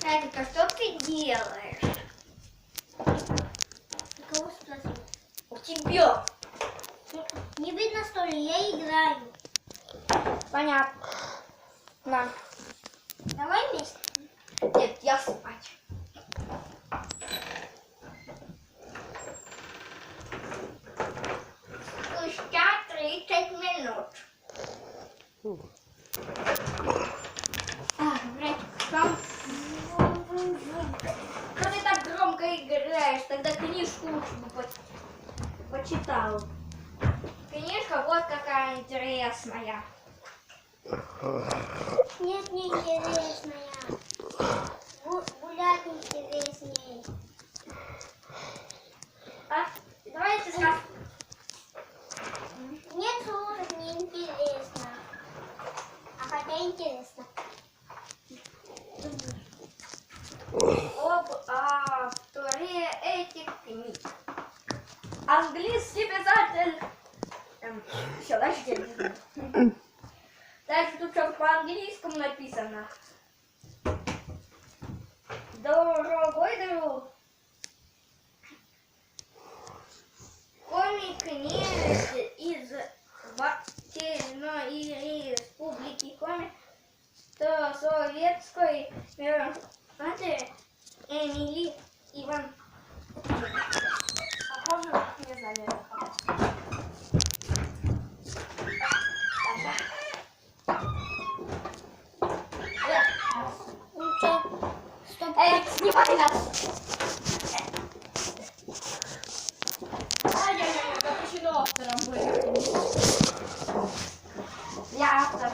Эдика, что ты делаешь? Кого спросил? У тебя. Не видно, что ли? Я играю. Понятно. На. Давай вместе. Нет, я спать. Спустя 30 минут. Блядь, там... Что ты так громко играешь? Тогда книжку лучше бы почитал. Книжка вот какая интересная. Нет, не интересная. Гулять интереснее. А? Давайте сразу. Нет, слушать не интересно. А хотя интересно. Об авторе этих книг. Английский писатель. Все, дальше я не знаю. Дальше тут что по-английскому написано. Дорогой друг. Комик немец из Вательной республики комик до советской матери Эмили Иван. Похоже, не знаю. Стоп. Снимай нас! Ай-яй-яй, запрещено автором быть. Я автором.